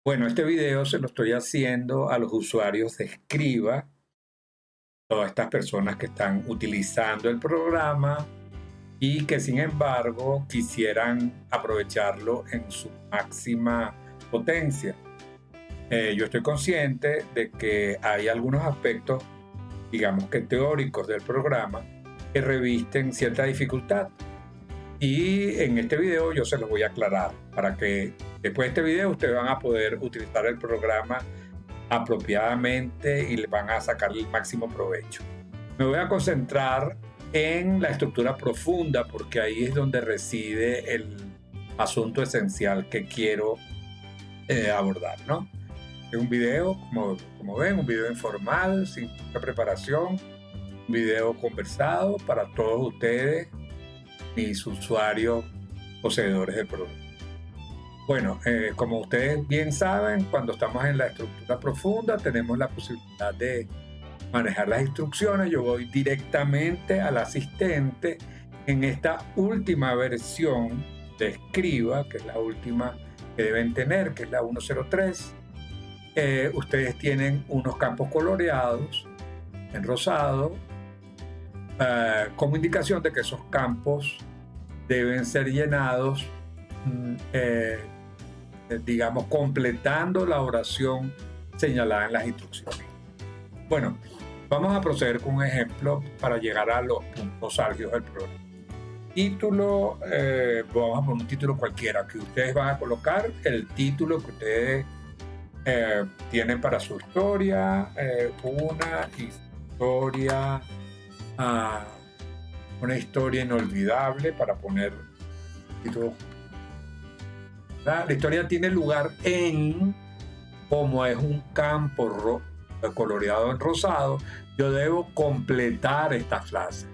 Bueno, este video se lo estoy haciendo a los usuarios de Escriba, todas estas personas que están utilizando el programa y que sin embargo quisieran aprovecharlo en su máxima potencia. Yo estoy consciente de que hay algunos aspectos, digamos que teóricos del programa, que revisten cierta dificultad. Y en este video yo se los voy a aclarar para que después de este video ustedes van a poder utilizar el programa apropiadamente y le van a sacar el máximo provecho. Me voy a concentrar en la estructura profunda porque ahí es donde reside el asunto esencial que quiero abordar, ¿no? Es un video, como ven, un video informal, sin mucha preparación, un video conversado para todos ustedes, mis usuarios poseedores del programa. Bueno, como ustedes bien saben, cuando estamos en la estructura profunda tenemos la posibilidad de manejar las instrucciones. Yo voy directamente al asistente. En esta última versión de Escriba, que es la última que deben tener, que es la 103, ustedes tienen unos campos coloreados en rosado, como indicación de que esos campos deben ser llenados, digamos, completando la oración señalada en las instrucciones. Bueno, vamos a proceder con un ejemplo para llegar a los puntos álgidos del programa. Título, vamos a poner un título cualquiera que ustedes van a colocar, el título que ustedes tienen para su historia, una historia inolvidable para poner título. La historia tiene lugar en, como es un campo coloreado en rosado, yo debo completar esta frase.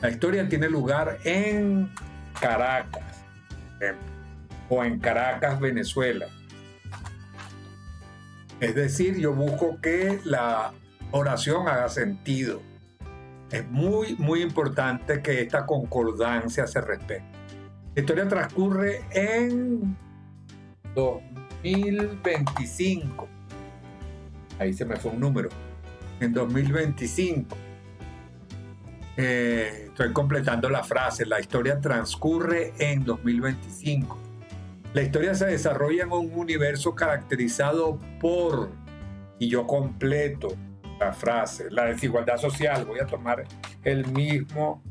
La historia tiene lugar en Caracas, o en Caracas, Venezuela. Es decir, yo busco que la oración haga sentido. Es muy, muy importante que esta concordancia se respete. La historia transcurre en 2025. Ahí se me fue un número. En 2025. Estoy completando la frase. La historia transcurre en 2025. La historia se desarrolla en un universo caracterizado por, y yo completo la frase, la desigualdad social. Voy a tomar el mismo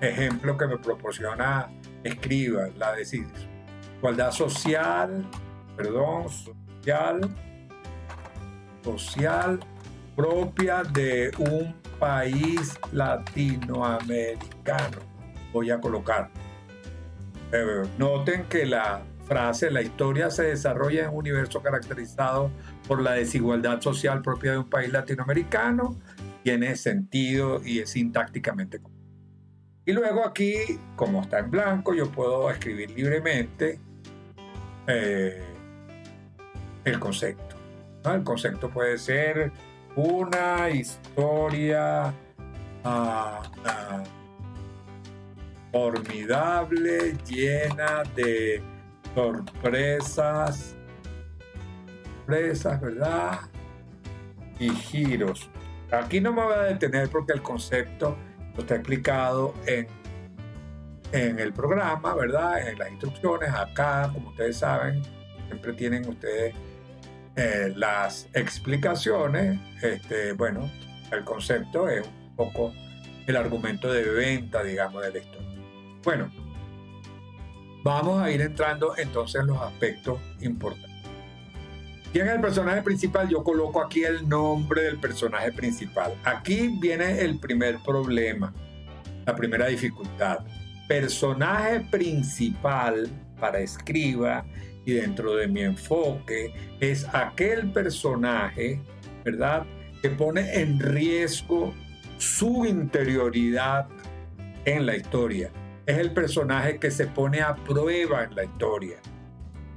ejemplo que me proporciona Escriba, la desigualdad social, social propia de un país latinoamericano. Voy a colocar. Noten que la frase, la historia se desarrolla en un universo caracterizado por la desigualdad social propia de un país latinoamericano, tiene sentido y es sintácticamente correcto. Y luego aquí, como está en blanco, yo puedo escribir libremente el concepto, ¿no? El concepto puede ser una historia formidable, llena de sorpresas, ¿verdad? Y giros. Aquí no me voy a detener porque el concepto está explicado en el programa, ¿verdad? En las instrucciones. Acá, como ustedes saben, siempre tienen ustedes las explicaciones. Bueno, el concepto es un poco el argumento de venta, digamos, de la historia. Bueno, vamos a ir entrando entonces en los aspectos importantes. ¿Quién es el personaje principal? Yo coloco aquí el nombre del personaje principal. Aquí viene el primer problema, la primera dificultad. Personaje principal para Escriba y dentro de mi enfoque es aquel personaje, ¿verdad?, que pone en riesgo su interioridad en la historia. Es el personaje que se pone a prueba en la historia.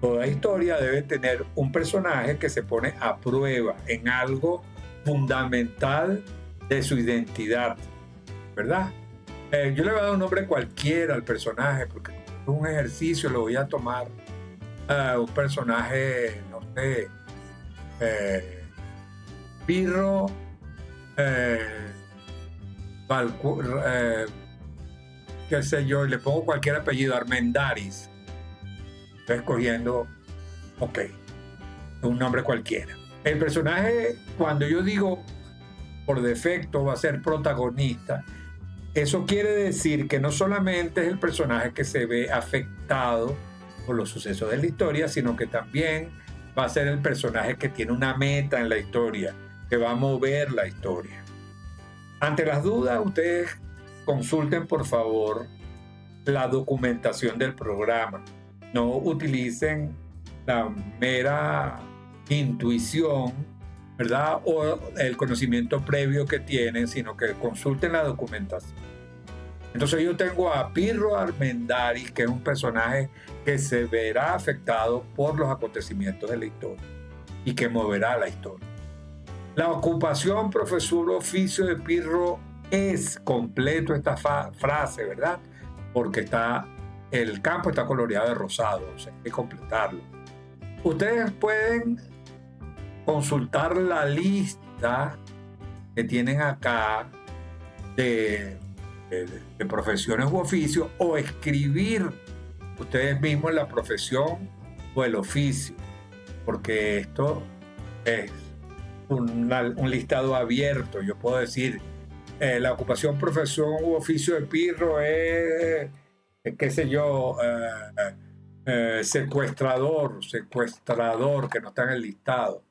Toda historia debe tener un personaje que se pone a prueba en algo fundamental de su identidad, ¿verdad? Yo le voy a dar un nombre cualquiera al personaje porque es un ejercicio, lo voy a tomar un personaje, no sé, Pirro, qué sé yo, y le pongo cualquier apellido, Armendáriz. Estoy escogiendo, ok, un nombre cualquiera. El personaje, cuando yo digo por defecto va a ser protagonista, eso quiere decir que no solamente es el personaje que se ve afectado por los sucesos de la historia, sino que también va a ser el personaje que tiene una meta en la historia, que va a mover la historia. Ante las dudas, ustedes consulten por favor la documentación del programa. No utilicen la mera intuición, ¿verdad? O el conocimiento previo que tienen, sino que consulten la documentación. Entonces yo tengo a Pirro Armendáriz, que es un personaje que se verá afectado por los acontecimientos de la historia y que moverá la historia. La ocupación, profesor, oficio de Pirro es completo esta frase, ¿verdad? Porque el campo está coloreado de rosado, o sea, hay que completarlo. Ustedes pueden consultar la lista que tienen acá de profesiones u oficios, o escribir ustedes mismos la profesión o el oficio, porque esto es un listado abierto. Yo puedo decir, la ocupación, profesión u oficio de Pirro es, qué sé yo, secuestrador, que no está en el listado.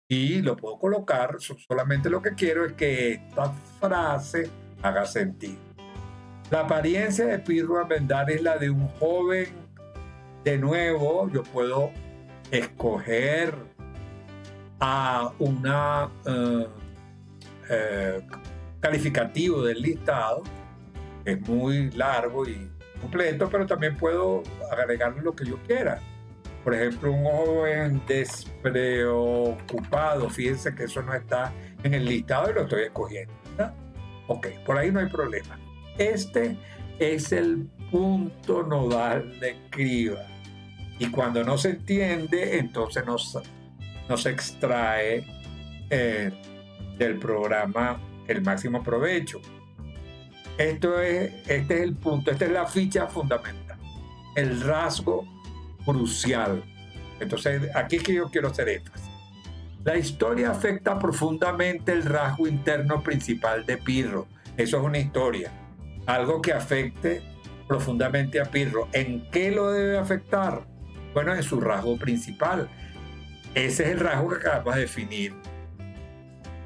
Y lo puedo colocar, solamente lo que quiero es que esta frase haga sentido. La apariencia de Pirro Armendáriz es la de un joven. De nuevo, yo puedo escoger a una calificativo del listado, que es muy largo y completo, pero también puedo agregarle lo que yo quiera. Por ejemplo, un joven despreocupado. Fíjense que eso no está en el listado y lo estoy escogiendo, ¿verdad? Ok, por ahí no hay problema. Este es el punto nodal de escriba. Y cuando no se entiende, entonces no se extrae del programa el máximo provecho. Este es el punto, esta es la ficha fundamental, el rasgo crucial. Entonces, aquí es que yo quiero hacer énfasis. La historia afecta profundamente el rasgo interno principal de Pirro. Eso es una historia. Algo que afecte profundamente a Pirro. ¿En qué lo debe afectar? Bueno, en su rasgo principal. Ese es el rasgo que acabamos de definir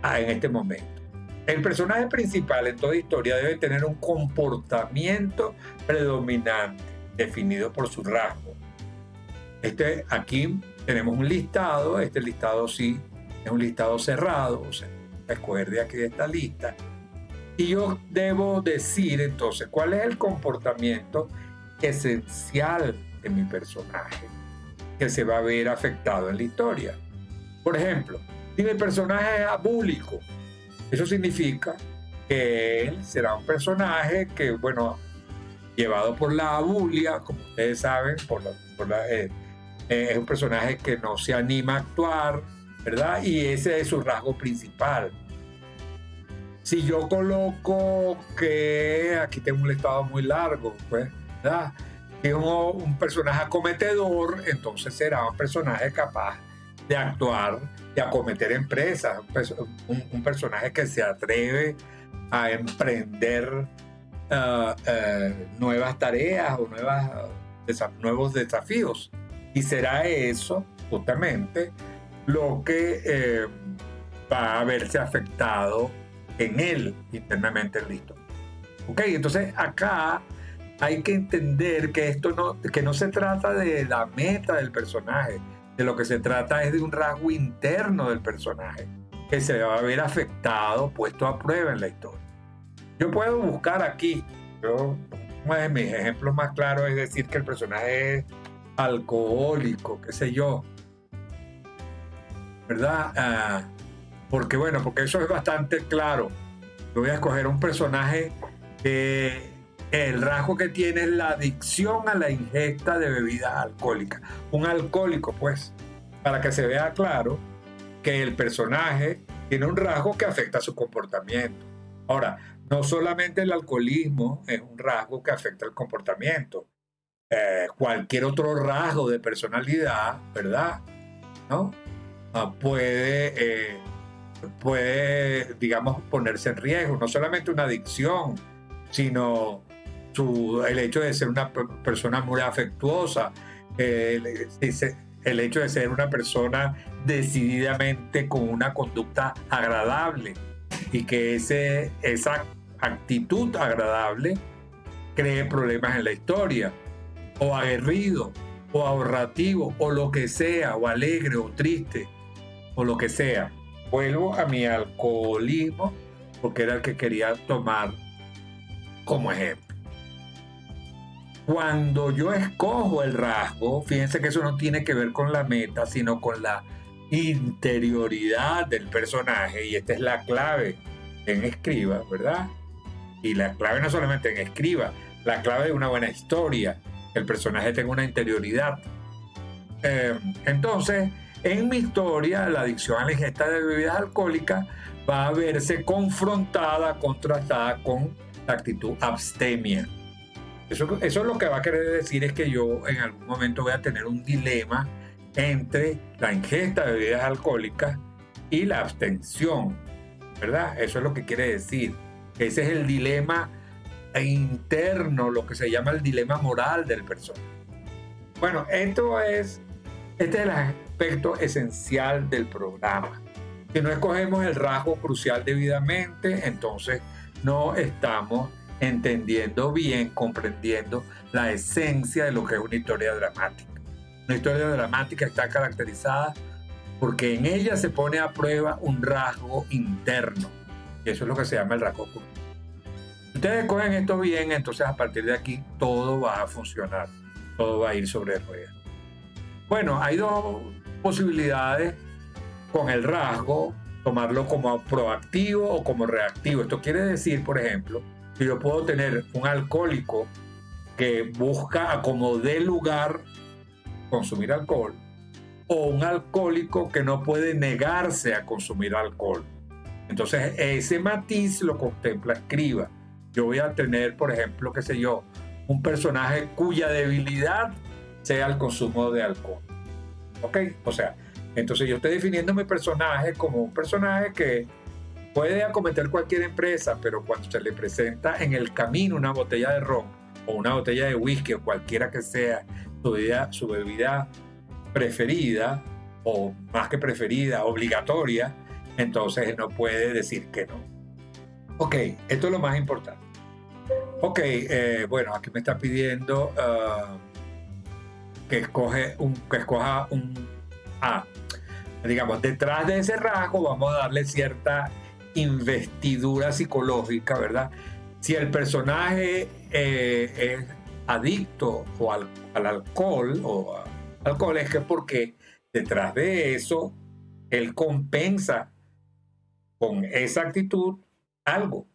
en este momento. El personaje principal en toda historia debe tener un comportamiento predominante definido por su rasgo. Aquí tenemos un listado. Este listado sí es un listado cerrado, o sea, escoger de aquí de esta lista. Y yo debo decir entonces cuál es el comportamiento esencial de mi personaje que se va a ver afectado en la historia. Por ejemplo, si mi personaje es abúlico, eso significa que él será un personaje que, bueno, llevado por la abulia, como ustedes saben, es un personaje que no se anima a actuar, ¿verdad? Y ese es su rasgo principal. Si yo coloco que aquí tengo un listado muy largo, pues, ¿verdad? Si es un personaje acometedor, entonces será un personaje capaz de actuar, de acometer empresas, un personaje que se atreve a emprender nuevas tareas o nuevos desafíos. Y será eso justamente lo que va a verse afectado en él internamente en la historia. Ok, entonces acá hay que entender que que no se trata de la meta del personaje, de lo que se trata es de un rasgo interno del personaje que se va a ver afectado, puesto a prueba en la historia. Yo puedo buscar aquí, uno de mis ejemplos más claros es decir que el personaje es alcohólico, qué sé yo, ¿verdad? Porque eso es bastante claro. Yo voy a escoger un personaje que el rasgo que tiene es la adicción a la ingesta de bebidas alcohólicas. Un alcohólico, pues, para que se vea claro que el personaje tiene un rasgo que afecta su comportamiento. Ahora, no solamente el alcoholismo es un rasgo que afecta el comportamiento. Cualquier otro rasgo de personalidad, ¿verdad? ¿No? Puede, digamos, ponerse en riesgo. No solamente una adicción, sino el hecho de ser una persona muy afectuosa, el hecho de ser una persona decididamente con una conducta agradable y que esa actitud agradable cree problemas en la historia, o aguerrido, o ahorrativo, o lo que sea, o alegre, o triste, o lo que sea. Vuelvo a mi alcoholismo porque era el que quería tomar como ejemplo. Cuando yo escojo el rasgo, fíjense que eso no tiene que ver con la meta, sino con la interioridad del personaje, y esta es la clave en Escriba, ¿verdad? Y la clave no solamente en Escriba, la clave de una buena historia, que el personaje tenga una interioridad. Entonces, en mi historia, la adicción a la ingesta de bebidas alcohólicas va a verse confrontada, contrastada con la actitud abstemia. Eso es lo que va a querer decir, es que yo en algún momento voy a tener un dilema entre la ingesta de bebidas alcohólicas y la abstención, ¿verdad? Eso es lo que quiere decir. Ese es el dilema interno, lo que se llama el dilema moral del personaje. Bueno, este es el aspecto esencial del programa. Si no escogemos el rasgo crucial debidamente, entonces no estamos entendiendo bien, comprendiendo la esencia de lo que es una historia dramática. Una historia dramática está caracterizada porque en ella se pone a prueba un rasgo interno, y eso es lo que se llama el rasgo crucial. Si ustedes cogen esto bien, entonces a partir de aquí todo va a funcionar, todo va a ir sobre ruedas. Bueno, hay dos posibilidades con el rasgo, tomarlo como proactivo o como reactivo. Esto quiere decir, por ejemplo, que yo puedo tener un alcohólico que busca a como dé lugar consumir alcohol, o un alcohólico que no puede negarse a consumir alcohol. Entonces ese matiz lo contempla Escriba. Yo voy a tener, por ejemplo, qué sé yo, un personaje cuya debilidad sea el consumo de alcohol. ¿Ok? O sea, entonces yo estoy definiendo mi personaje como un personaje que puede acometer cualquier empresa, pero cuando se le presenta en el camino una botella de ron o una botella de whisky o cualquiera que sea su bebida preferida, o más que preferida, obligatoria, entonces no puede decir que no. Ok, esto es lo más importante. Ok, bueno, aquí me está pidiendo que escoja un A. Digamos, detrás de ese rasgo vamos a darle cierta investidura psicológica, ¿verdad? Si el personaje es adicto al alcohol o al alcohol, es que porque detrás de eso él compensa con esa actitud algo,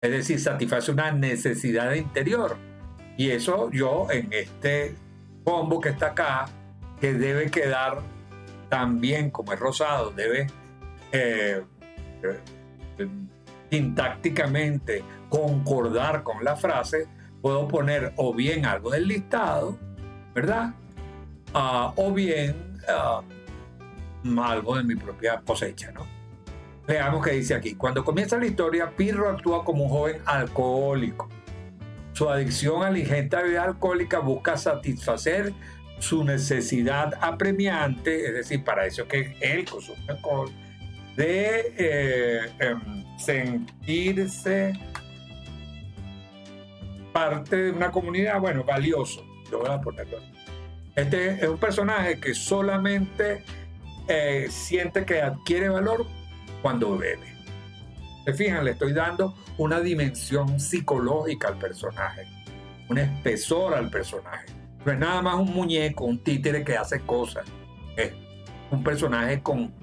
es decir, satisface una necesidad interior, y eso yo en este combo que está acá, que debe quedar también como es rosado, debe sintácticamente concordar con la frase, puedo poner o bien algo del listado, ¿verdad? O bien algo de mi propia cosecha, ¿no? Veamos qué dice aquí. Cuando comienza la historia, Pirro actúa como un joven alcohólico. Su adicción a la ingesta de bebida alcohólica busca satisfacer su necesidad apremiante, es decir, para eso que él consume alcohol, de sentirse parte de una comunidad, bueno, valioso. Yo voy a ponerlo así. Este es un personaje que solamente siente que adquiere valor cuando bebe. ¿Se fijan? Le estoy dando una dimensión psicológica al personaje, un espesor al personaje. No es nada más un muñeco, un títere que hace cosas. Es un personaje con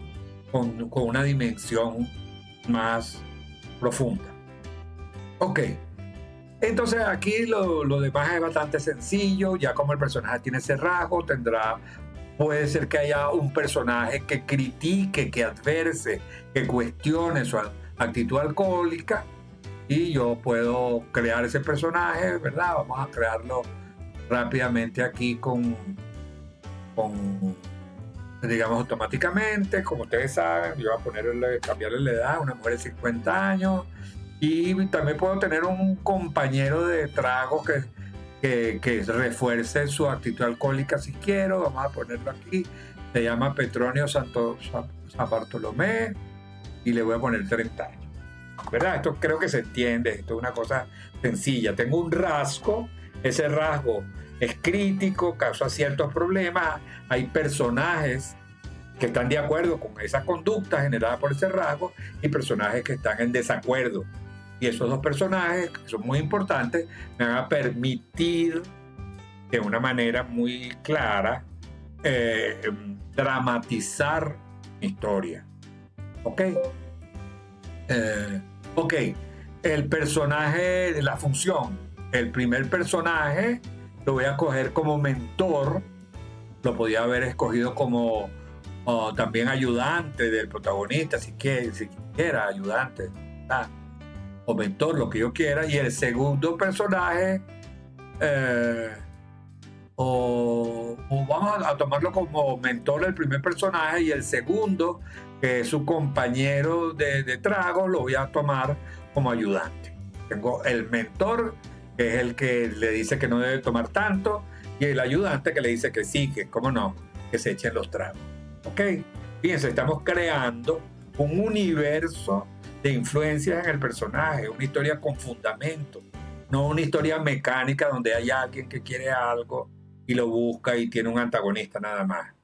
una dimensión más profunda. Ok. Entonces aquí lo demás es bastante sencillo, ya como el personaje tiene ese rasgo, puede ser que haya un personaje que critique, que adverse, que cuestione su actitud alcohólica y yo puedo crear ese personaje, ¿verdad? Vamos a crearlo rápidamente aquí con digamos, automáticamente, como ustedes saben, yo voy a cambiarle la edad a una mujer de 50 años y también puedo tener un compañero de trago que refuerce su actitud alcohólica si quiero. Vamos a ponerlo aquí. Se llama Petronio San Bartolomé y le voy a poner 30 años. ¿Verdad? Esto creo que se entiende. Esto es una cosa sencilla. Tengo un rasgo. Ese rasgo es crítico, causa ciertos problemas. Hay personajes que están de acuerdo con esa conducta generada por ese rasgo y personajes que están en desacuerdo. Y esos dos personajes, que son muy importantes, me van a permitir de una manera muy clara dramatizar mi historia. ¿Ok? Ok. El personaje de la función. El primer personaje lo voy a coger como mentor. Lo podía haber escogido como también ayudante del protagonista, si quiera, ayudante. O mentor, lo que yo quiera, y el segundo personaje o vamos a tomarlo como mentor el primer personaje y el segundo, que es su compañero de trago, lo voy a tomar como ayudante. Tengo el mentor, que es el que le dice que no debe tomar tanto, y el ayudante que le dice que sí, que cómo no, que se echen los tragos. ¿Ok? Fíjense, estamos creando un universo de influencias en el personaje, una historia con fundamento, no una historia mecánica donde hay alguien que quiere algo y lo busca y tiene un antagonista nada más.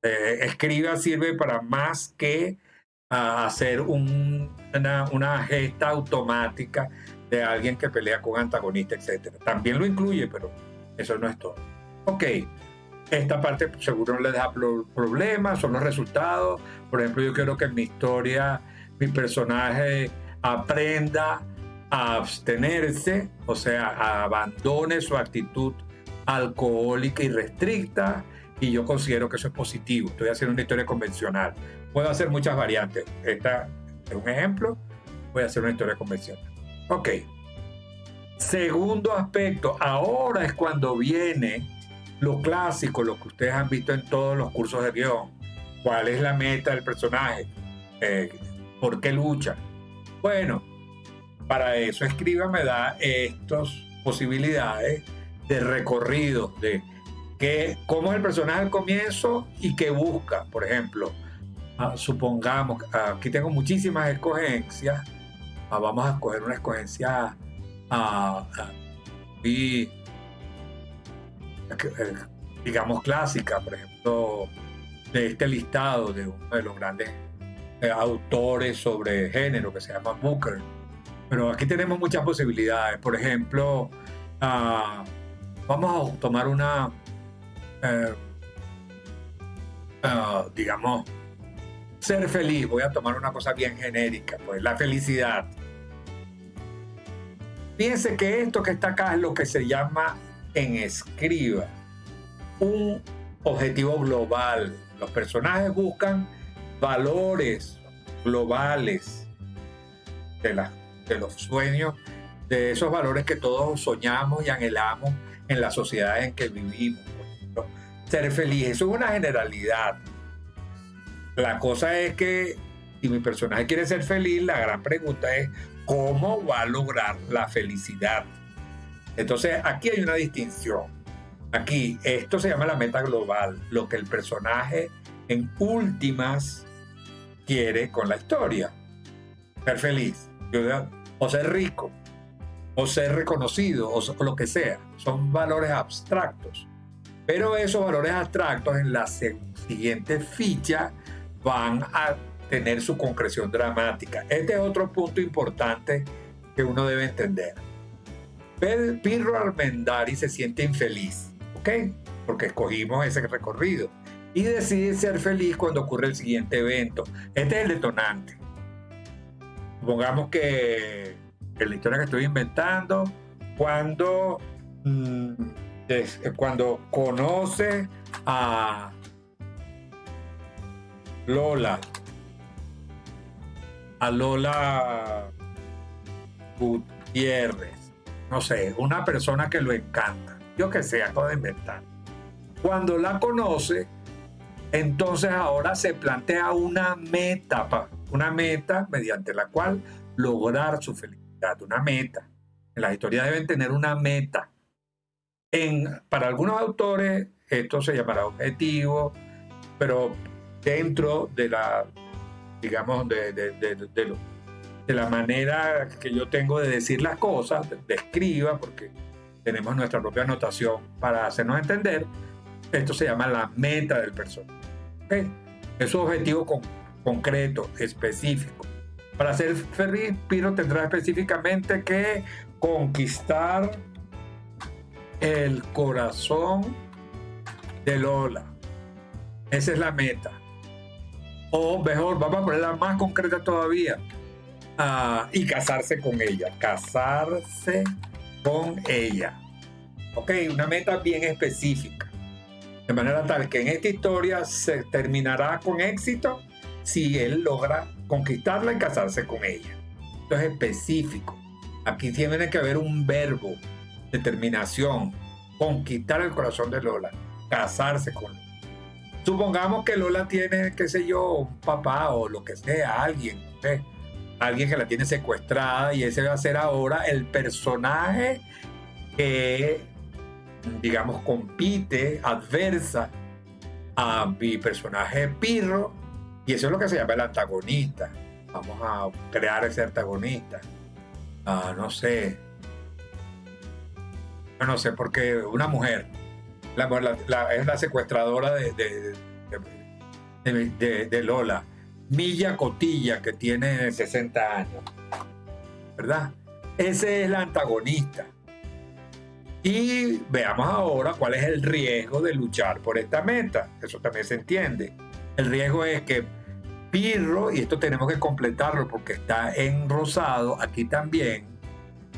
Escriba sirve para más que hacer una gesta automática de alguien que pelea con antagonista, etc. También lo incluye, pero eso no es todo. Ok, esta parte seguro no le da problemas, son los resultados. Por ejemplo, yo quiero que en mi historia mi personaje aprenda a abstenerse, o sea, abandone su actitud alcohólica y restricta, y yo considero que eso es positivo. Estoy haciendo una historia convencional. Puedo hacer muchas variantes. Esta es un ejemplo. Voy a hacer una historia convencional. Ok. Segundo aspecto. Ahora es cuando viene lo clásico, lo que ustedes han visto en todos los cursos de guión. ¿Cuál es la meta del personaje? ¿Por qué lucha? Bueno, para eso Escriba me da estas posibilidades de recorrido, de cómo es el personaje al comienzo y qué busca. Por ejemplo, supongamos, aquí tengo muchísimas escogencias. Vamos a escoger una escogencia digamos clásica, por ejemplo, de este listado de uno de los grandes autores sobre género que se llama Booker. Pero aquí tenemos muchas posibilidades. Por ejemplo, vamos a tomar una digamos, ser feliz. Voy a tomar una cosa bien genérica, pues la felicidad. Fíjense que esto que está acá es lo que se llama en Escriba un objetivo global. Los personajes buscan valores globales de los sueños, de esos valores que todos soñamos y anhelamos en la sociedad en que vivimos. Por ejemplo, ser feliz, eso es una generalidad. La cosa es que si mi personaje quiere ser feliz, la gran pregunta es ¿cómo va a lograr la felicidad? Entonces aquí hay una distinción. Aquí esto se llama la meta global, lo que el personaje en últimas quiere con la historia. Ser feliz, o ser rico, o ser reconocido, o lo que sea. Son valores abstractos. Pero esos valores abstractos en la siguiente ficha van a tener su concreción dramática. Este es otro punto importante que uno debe entender. Pirro Armendari se siente infeliz, ¿ok? Porque escogimos ese recorrido. Y decide ser feliz cuando ocurre el siguiente evento. Este es el detonante. Supongamos que en la historia que estoy inventando cuando, cuando conoce a Lola Gutiérrez, no sé, una persona que lo encanta, yo que sé, acabo de inventar. Cuando la conoce, entonces ahora se plantea una meta mediante la cual lograr su felicidad, una meta. En las historias deben tener una meta. Para algunos autores esto se llamará objetivo, pero dentro de la, digamos, de la manera que yo tengo de decir las cosas, de escriba, porque tenemos nuestra propia anotación para hacernos entender, esto se llama la meta del personaje. ¿Okay? Es un objetivo concreto, específico. Para ser feliz, Pirro tendrá específicamente que conquistar el corazón de Lola. Esa es la meta. O mejor, vamos a ponerla más concreta todavía. Y casarse con ella. Casarse con ella. Ok, una meta bien específica. De manera tal que en esta historia se terminará con éxito si él logra conquistarla y casarse con ella. Esto es específico. Aquí tiene que haber un verbo, determinación, conquistar el corazón de Lola, casarse con Lola. Supongamos que Lola tiene, qué sé yo, un papá o lo que sea, alguien que la tiene secuestrada, y ese va a ser ahora el personaje que, digamos, compite, adversa a mi personaje Pirro, y eso es lo que se llama el antagonista. Vamos a crear ese antagonista. No sé, porque una mujer, es la secuestradora de Lola, Milla Cotilla, que tiene 60 años, ¿verdad? Ese es el antagonista. Y veamos ahora cuál es el riesgo de luchar por esta meta. Eso también se entiende. El riesgo es que Pirro, y esto tenemos que completarlo porque está en rosado aquí también,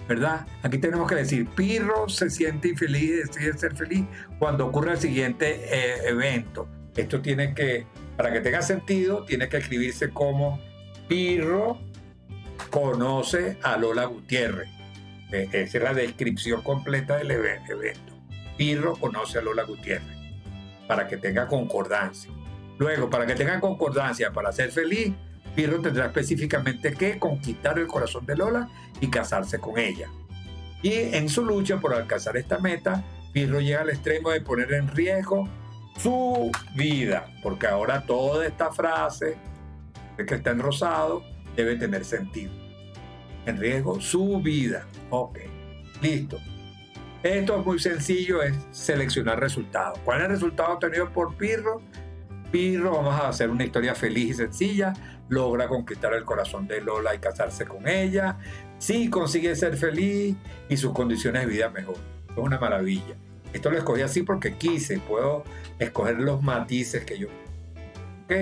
¿verdad? Aquí tenemos que decir, Pirro se siente infeliz y decide ser feliz cuando ocurre el siguiente evento. Esto tiene que, para que tenga sentido, tiene que escribirse como Pirro conoce a Lola Gutiérrez. Esa es la descripción completa del evento. Pirro conoce a Lola Gutiérrez, para que tenga concordancia. Luego, para que tenga concordancia, para ser feliz, Pirro tendrá específicamente que conquistar el corazón de Lola y casarse con ella. Y en su lucha por alcanzar esta meta, Pirro llega al extremo de poner en riesgo su vida, porque ahora toda esta frase que está en rosado debe tener sentido. En riesgo su vida. Ok, listo. Esto es muy sencillo, es seleccionar resultados. ¿Cuál es el resultado obtenido por Pirro? Pirro, vamos a hacer una historia feliz y sencilla, logra conquistar el corazón de Lola y casarse con ella, sí consigue ser feliz y sus condiciones de vida mejoran. Es una maravilla. Esto lo escogí así porque quise, puedo escoger los matices que yo. ¿Ok?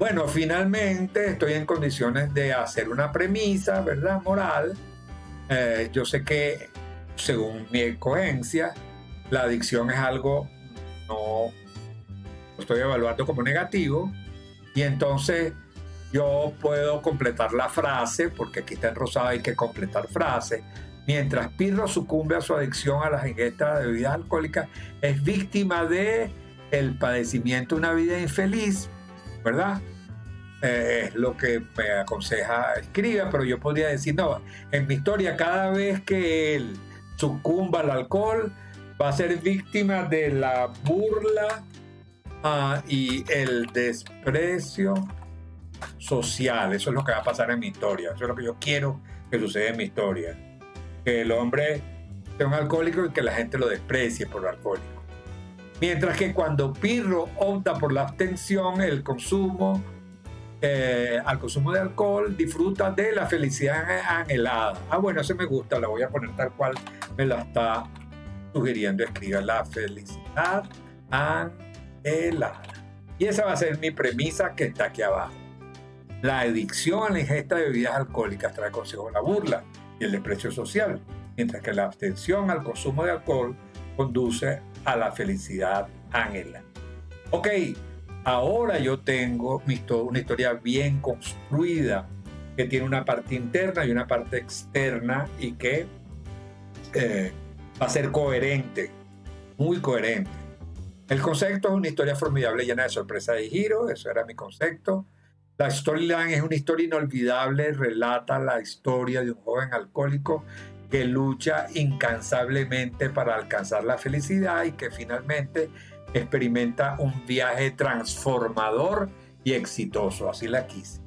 Bueno, finalmente estoy en condiciones de hacer una premisa, ¿verdad? Moral. Yo sé que, según mi escogencia, la adicción es algo no lo estoy evaluando como negativo, y entonces yo puedo completar la frase, porque aquí está en rosado, hay que completar frase. Mientras Pirro sucumbe a su adicción a las ingestas de bebidas alcohólicas, es víctima de el padecimiento de una vida infeliz, ¿verdad? Es lo que me aconseja escriba, pero yo podría decir, no, en mi historia, cada vez que él sucumba al alcohol, va a ser víctima de la burla y el desprecio social. Eso es lo que va a pasar en mi historia. Eso es lo que yo quiero que suceda en mi historia. Que el hombre sea un alcohólico y que la gente lo desprecie por alcohólico. Mientras que cuando Pirro opta por la abstención, al consumo de alcohol, disfruta de la felicidad anhelada. Bueno, eso me gusta, la voy a poner tal cual me la está sugiriendo. Escriba la felicidad anhelada. Y esa va a ser mi premisa que está aquí abajo. La adicción a la ingesta de bebidas alcohólicas trae consigo la burla, y el desprecio social, mientras que la abstención al consumo de alcohol conduce a la felicidad anhelada. Ok, ahora yo tengo una historia bien construida, que tiene una parte interna y una parte externa y que va a ser coherente, muy coherente. El concepto es una historia formidable llena de sorpresas y giros, eso era mi concepto. La storyline es una historia inolvidable, relata la historia de un joven alcohólico que lucha incansablemente para alcanzar la felicidad y que finalmente experimenta un viaje transformador y exitoso, así la quise.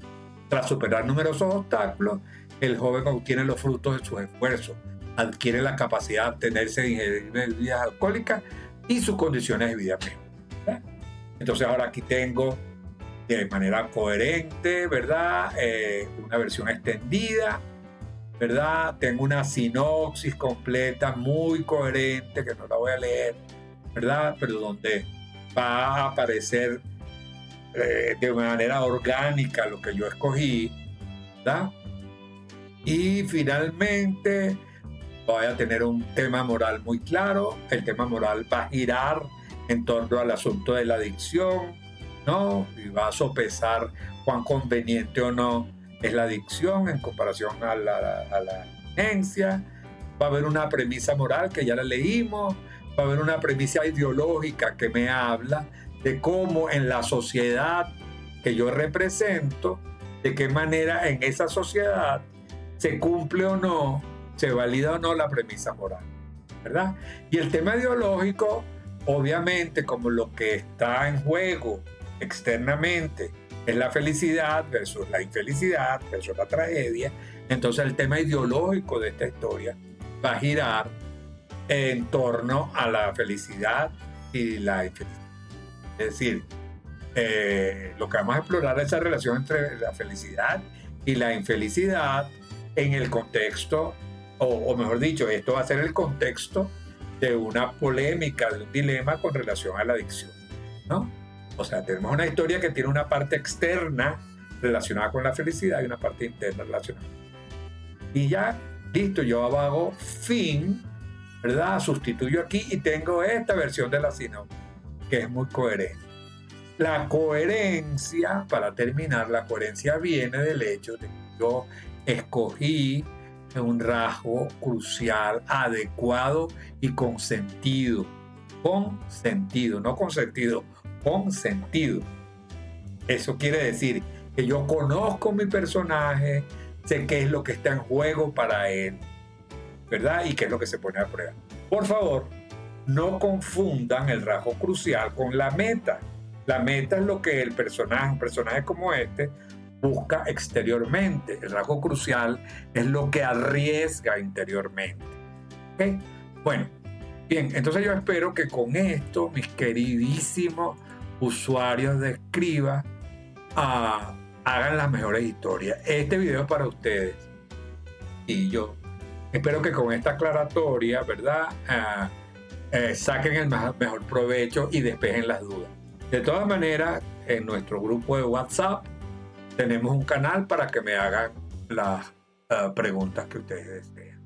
Tras superar numerosos obstáculos, el joven obtiene los frutos de sus esfuerzos, adquiere la capacidad de abstenerse de ingerir bebidas alcohólicas y sus condiciones de vida mejoran. Entonces ahora aquí tengo de manera coherente, ¿verdad? Una versión extendida, ¿verdad? Tengo una sinopsis completa, muy coherente, que no la voy a leer, ¿verdad? Pero donde va a aparecer de manera orgánica lo que yo escogí, ¿verdad? Y finalmente voy a tener un tema moral muy claro. El tema moral va a girar en torno al asunto de la adicción, ¿no? Y va a sopesar cuán conveniente o no es la adicción en comparación a la abstinencia. Va a haber una premisa moral que ya la leímos, va a haber una premisa ideológica que me habla de cómo en la sociedad que yo represento, de qué manera en esa sociedad se cumple o no, se valida o no la premisa moral, ¿verdad? Y el tema ideológico, obviamente, como lo que está en juego externamente es la felicidad versus la infelicidad versus la tragedia, entonces el tema ideológico de esta historia va a girar en torno a la felicidad y la infelicidad. Es decir, lo que vamos a explorar es esa relación entre la felicidad y la infelicidad en el contexto, o mejor dicho, esto va a ser el contexto de una polémica, de un dilema con relación a la adicción, ¿no? O sea, tenemos una historia que tiene una parte externa relacionada con la felicidad y una parte interna relacionada. Y ya, listo, yo hago fin, ¿verdad? Sustituyo aquí y tengo esta versión de la sinopsis, que es muy coherente. La coherencia, para terminar, la coherencia viene del hecho de que yo escogí un rasgo crucial, adecuado y con sentido. Con sentido, no con sentido, con sentido. Eso quiere decir que yo conozco mi personaje, sé qué es lo que está en juego para él, ¿verdad? Y qué es lo que se pone a prueba. Por favor, no confundan el rasgo crucial con la meta. La meta es lo que un personaje como este, busca exteriormente. El rasgo crucial es lo que arriesga interiormente. ¿Okay? Bueno, bien, entonces yo espero que con esto, mis queridísimos usuarios de Escriba, hagan las mejores historias. Este video es para ustedes. Y yo espero que con esta aclaratoria, ¿verdad? Saquen el mejor provecho y despejen las dudas. De todas maneras, en nuestro grupo de WhatsApp tenemos un canal para que me hagan las preguntas que ustedes deseen.